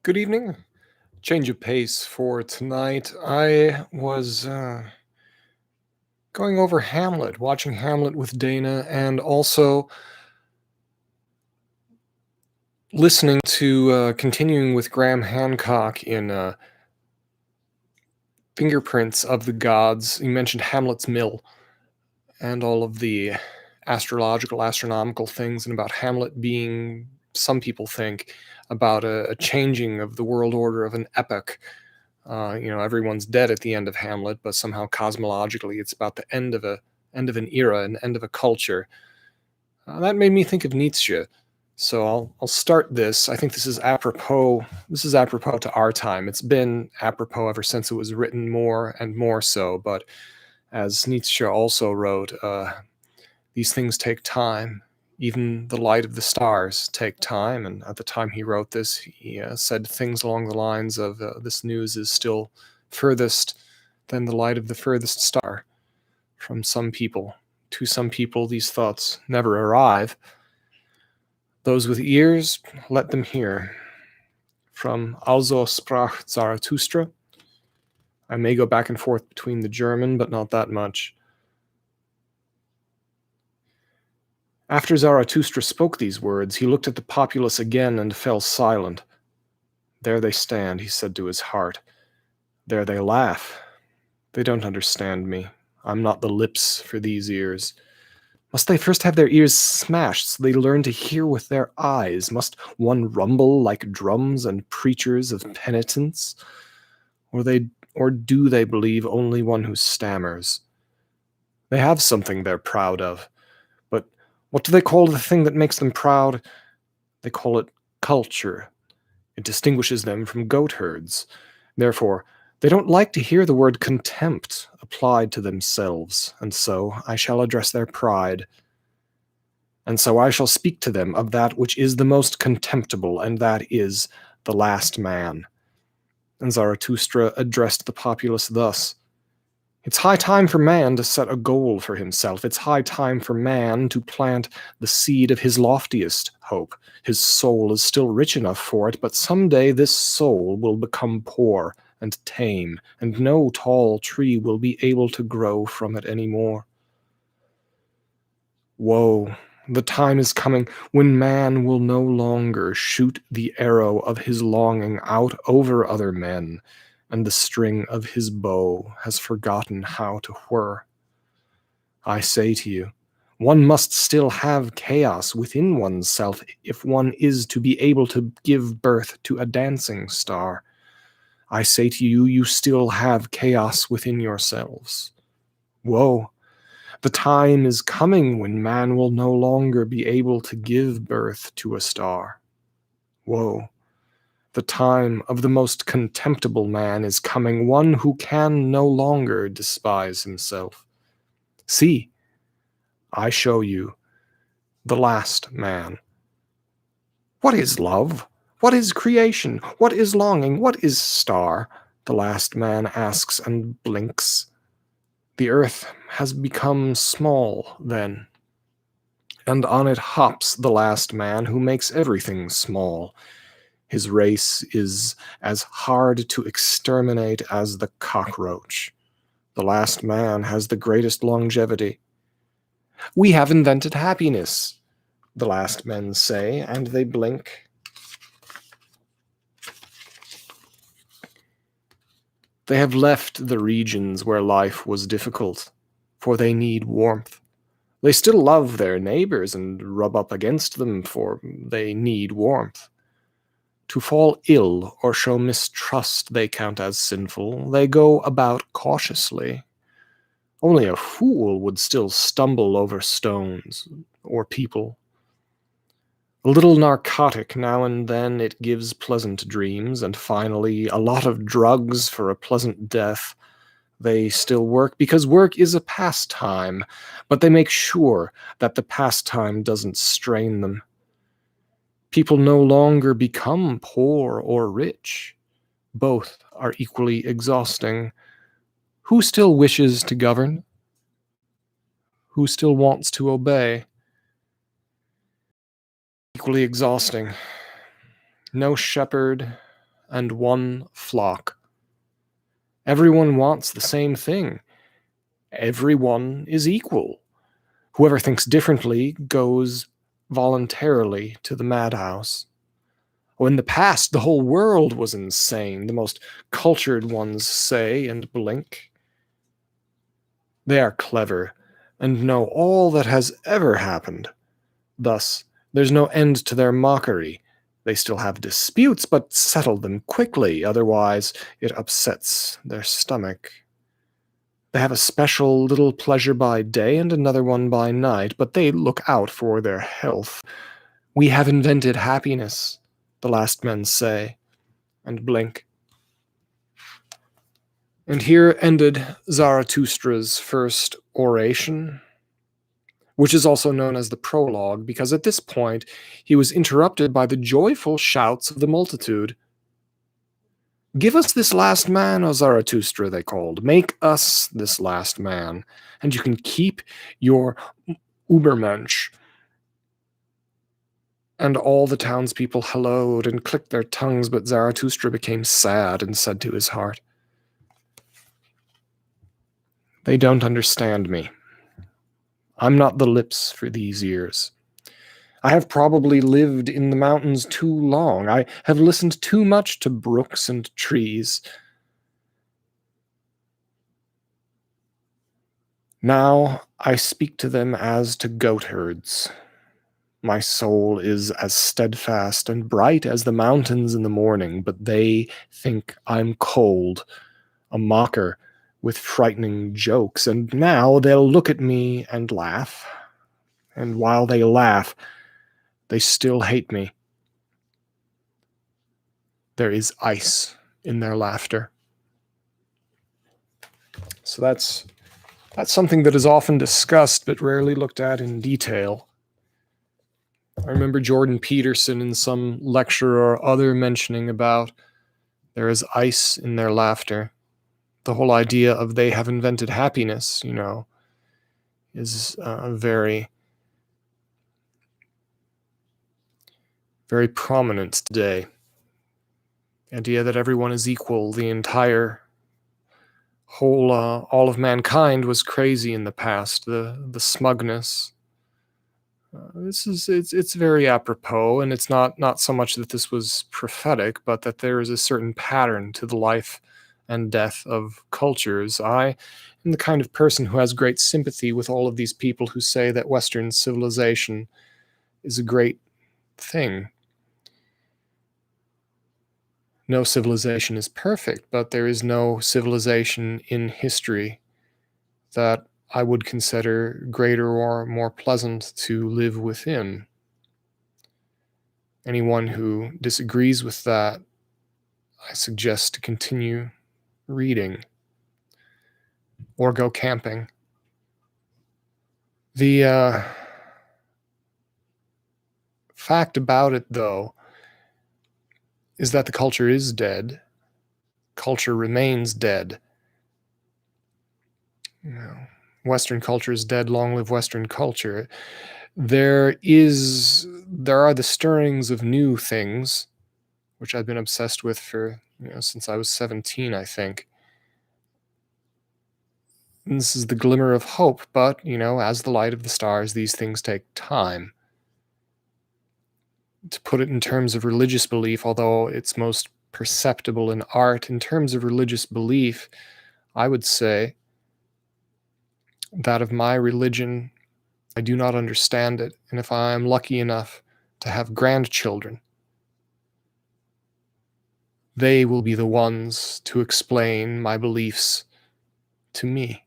Good evening. Change of pace for tonight. I was going over Hamlet, watching Hamlet with Dana, and also listening to continuing with Graham Hancock in Fingerprints of the Gods. You mentioned Hamlet's Mill and all of the astrological, astronomical things, and about Hamlet being, some people think, about a changing of the world order of an epoch. Everyone's dead at the end of Hamlet, but somehow cosmologically, it's about the end of an era, an end of a culture. That made me think of Nietzsche. So I'll start this. I think this is apropos. This is apropos to our time. It's been apropos ever since it was written more and more so. But as Nietzsche also wrote, these things take time. Even the light of the stars take time. And at the time he wrote this, he said things along the lines of, "This news is still furthest than the light of the furthest star." From some people, to some people, these thoughts never arrive. Those with ears, let them hear. From Also sprach Zarathustra. I may go back and forth between the German, but not that much. After Zarathustra spoke these words, he looked at the populace again and fell silent. "There they stand," he said to his heart. "There they laugh. They don't understand me. I'm not the lips for these ears. Must they first have their ears smashed so they learn to hear with their eyes? Must one rumble like drums and preachers of penitence? Or do they believe only one who stammers? They have something they're proud of. But what do they call the thing that makes them proud? They call it culture. It distinguishes them from goat herds. Therefore, they don't like to hear the word contempt applied to themselves, and so I shall address their pride. And so I shall speak to them of that which is the most contemptible, and that is the last man." And Zarathustra addressed the populace thus: "It's high time for man to set a goal for himself. It's high time for man to plant the seed of his loftiest hope. His soul is still rich enough for it, but someday this soul will become poor and tame, and no tall tree will be able to grow from it anymore. Woe! The time is coming when man will no longer shoot the arrow of his longing out over other men, and the string of his bow has forgotten how to whir. I say to you, one must still have chaos within oneself if one is to be able to give birth to a dancing star. I say to you, you still have chaos within yourselves. Woe! The time is coming when man will no longer be able to give birth to a star. Woe! The time of the most contemptible man is coming, one who can no longer despise himself. See, I show you the last man. What is love? What is creation? What is longing? What is star? The last man asks and blinks. The earth has become small then, and on it hops the last man who makes everything small. His race is as hard to exterminate as the cockroach. The last man has the greatest longevity. We have invented happiness, the last men say, and they blink. They have left the regions where life was difficult, for they need warmth. They still love their neighbors and rub up against them, for they need warmth. To fall ill or show mistrust they count as sinful. They go about cautiously. Only a fool would still stumble over stones or people. A little narcotic now and then, it gives pleasant dreams, and finally a lot of drugs for a pleasant death. They still work because work is a pastime, but they make sure that the pastime doesn't strain them. People no longer become poor or rich. Both are equally exhausting. Who still wishes to govern? Who still wants to obey? Equally exhausting. No shepherd, and one flock. Everyone wants the same thing. Everyone is equal. Whoever thinks differently goes voluntarily to the madhouse. Oh, in the past, the whole world was insane, the most cultured ones say and blink. They are clever and know all that has ever happened. Thus, there's no end to their mockery. They still have disputes, but settle them quickly, otherwise it upsets their stomach. They have a special little pleasure by day and another one by night, but they look out for their health. We have invented happiness, the last men say, and blink. And here ended Zarathustra's first oration, which is also known as the prologue, because at this point he was interrupted by the joyful shouts of the multitude. "Give us this last man, O Zarathustra," they called. "Make us this last man, and you can keep your Ubermensch." And all the townspeople hallooed and clicked their tongues, but Zarathustra became sad and said to his heart, "They don't understand me. I'm not the lips for these ears. I have probably lived in the mountains too long. I have listened too much to brooks and trees. Now I speak to them as to goatherds. My soul is as steadfast and bright as the mountains in the morning, but they think I'm cold, a mocker with frightening jokes, and now they'll look at me and laugh. And while they laugh, they still hate me. There is ice in their laughter." So that's something that is often discussed but rarely looked at in detail. I remember Jordan Peterson in some lecture or other mentioning about there is ice in their laughter. The whole idea of they have invented happiness, is very, very prominent today. The idea that everyone is equal, the entire whole, all of mankind was crazy in the past. The smugness. It's very apropos, and it's not so much that this was prophetic, but that there is a certain pattern to the life and death of cultures. I am the kind of person who has great sympathy with all of these people who say that Western civilization is a great thing. No civilization is perfect, but there is no civilization in history that I would consider greater or more pleasant to live within. Anyone who disagrees with that, I suggest to continue reading or go camping. The fact about it, though, is that the culture is dead. Culture remains dead. Western culture is dead. Long live Western culture. There are the stirrings of new things, which I've been obsessed with for since I was 17, I think. And this is the glimmer of hope, but as the light of the stars, these things take time. To put it in terms of religious belief, although it's most perceptible in art, in terms of religious belief, I would say that of my religion, I do not understand it. And if I am lucky enough to have grandchildren, they will be the ones to explain my beliefs to me.